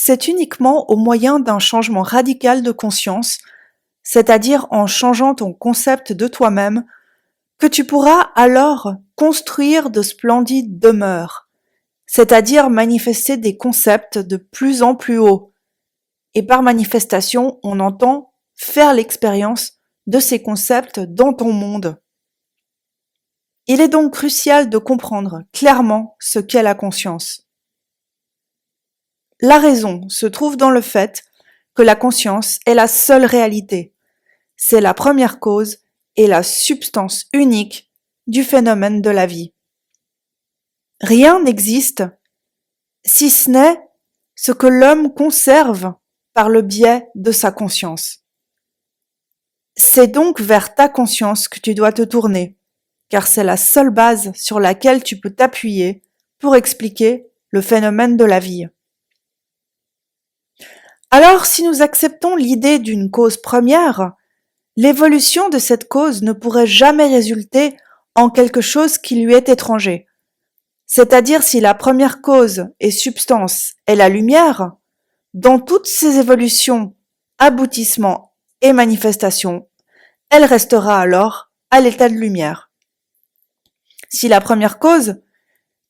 c'est uniquement au moyen d'un changement radical de conscience, c'est-à-dire en changeant ton concept de toi-même, que tu pourras alors construire de splendides demeures, c'est-à-dire manifester des concepts de plus en plus hauts. Et par manifestation, on entend faire l'expérience de ces concepts dans ton monde. Il est donc crucial de comprendre clairement ce qu'est la conscience. La raison se trouve dans le fait que la conscience est la seule réalité. C'est la première cause et la substance unique du phénomène de la vie. Rien n'existe si ce n'est ce que l'homme conserve par le biais de sa conscience. C'est donc vers ta conscience que tu dois te tourner, car c'est la seule base sur laquelle tu peux t'appuyer pour expliquer le phénomène de la vie. Alors, si nous acceptons l'idée d'une cause première, l'évolution de cette cause ne pourrait jamais résulter en quelque chose qui lui est étranger. C'est-à-dire si la première cause et substance est la lumière, dans toutes ses évolutions, aboutissements et manifestations, elle restera alors à l'état de lumière. Si la première cause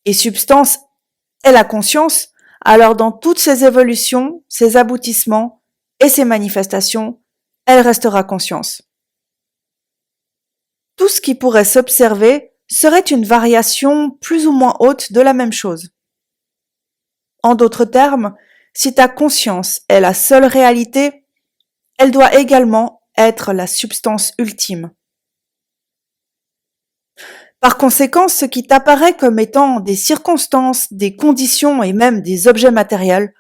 et substance est la conscience, alors dans toutes ses évolutions, ses aboutissements et ses manifestations, elle restera conscience. Tout ce qui pourrait s'observer serait une variation plus ou moins haute de la même chose. En d'autres termes, si ta conscience est la seule réalité, elle doit également être la substance ultime. Par conséquent, ce qui t'apparaît comme étant des circonstances, des conditions et même des objets matériels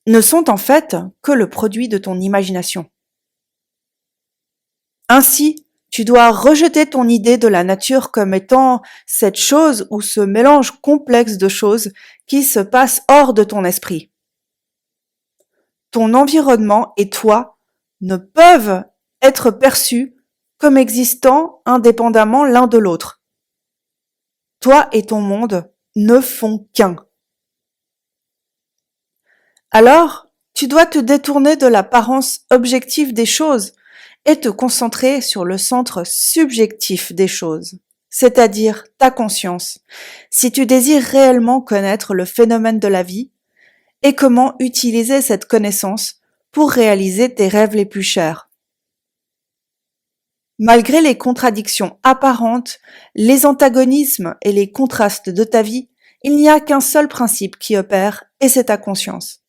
ne sont en fait que le produit de ton imagination. Ainsi, tu dois rejeter ton idée de la nature comme étant cette chose ou ce mélange complexe de choses qui se passe hors de ton esprit. Ton environnement et toi ne peuvent être perçus comme existant indépendamment l'un de l'autre. Toi et ton monde ne font qu'un. Alors, tu dois te détourner de l'apparence objective des choses et te concentrer sur le centre subjectif des choses, c'est-à-dire ta conscience, si tu désires réellement connaître le phénomène de la vie et comment utiliser cette connaissance pour réaliser tes rêves les plus chers. Malgré les contradictions apparentes, les antagonismes et les contrastes de ta vie, il n'y a qu'un seul principe qui opère et c'est ta conscience.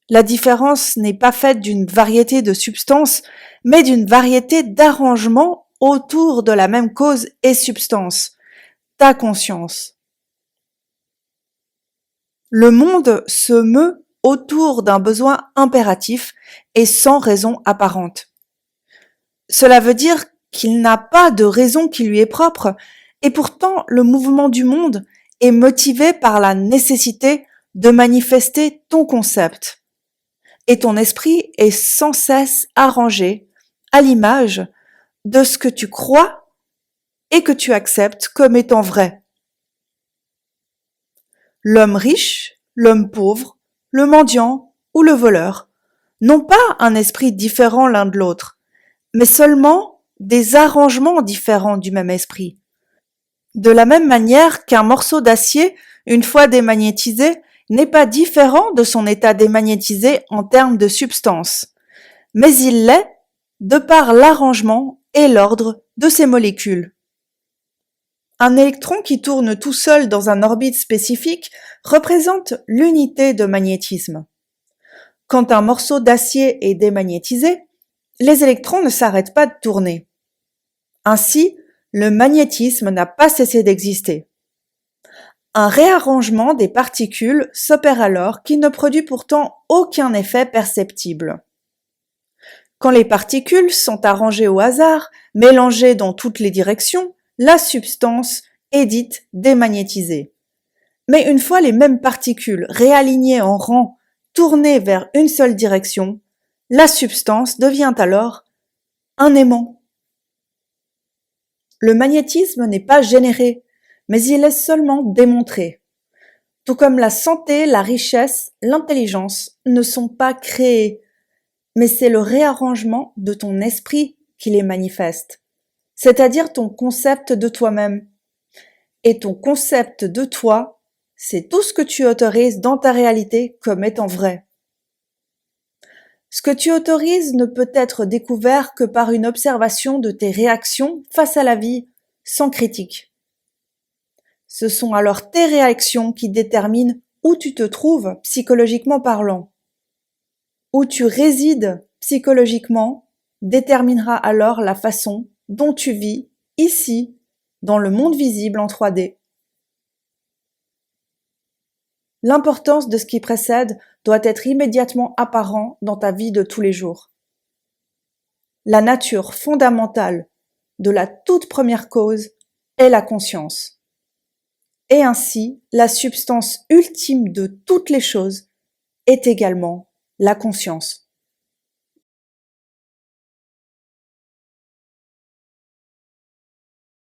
La différence n'est pas faite d'une variété de substances, mais d'une variété d'arrangements autour de la même cause et substance, ta conscience. Le monde se meut autour d'un besoin impératif et sans raison apparente. Cela veut dire qu'il n'a pas de raison qui lui est propre, et pourtant le mouvement du monde est motivé par la nécessité de manifester ton concept. Et ton esprit est sans cesse arrangé à l'image de ce que tu crois et que tu acceptes comme étant vrai. L'homme riche, l'homme pauvre, le mendiant ou le voleur n'ont pas un esprit différent l'un de l'autre, mais seulement des arrangements différents du même esprit. De la même manière qu'un morceau d'acier, une fois démagnétisé, n'est pas différent de son état démagnétisé en termes de substance, mais il l'est de par l'arrangement et l'ordre de ses molécules. Un électron qui tourne tout seul dans un orbite spécifique représente l'unité de magnétisme. Quand un morceau d'acier est démagnétisé, les électrons ne s'arrêtent pas de tourner. Ainsi, le magnétisme n'a pas cessé d'exister. Un réarrangement des particules s'opère alors qui ne produit pourtant aucun effet perceptible. Quand les particules sont arrangées au hasard, mélangées dans toutes les directions, la substance est dite démagnétisée. Mais une fois les mêmes particules réalignées en rang, tournées vers une seule direction, la substance devient alors un aimant. Le magnétisme n'est pas généré, mais il est seulement démontré. Tout comme la santé, la richesse, l'intelligence ne sont pas créés, mais c'est le réarrangement de ton esprit qui les manifeste, c'est-à-dire ton concept de toi-même. Et ton concept de toi, c'est tout ce que tu autorises dans ta réalité comme étant vrai. Ce que tu autorises ne peut être découvert que par une observation de tes réactions face à la vie, sans critique. Ce sont alors tes réactions qui déterminent où tu te trouves psychologiquement parlant. Où tu résides psychologiquement déterminera alors la façon dont tu vis ici, dans le monde visible en 3D. L'importance de ce qui précède doit être immédiatement apparent dans ta vie de tous les jours. La nature fondamentale de la toute première cause est la conscience. Et ainsi, la substance ultime de toutes les choses est également la conscience.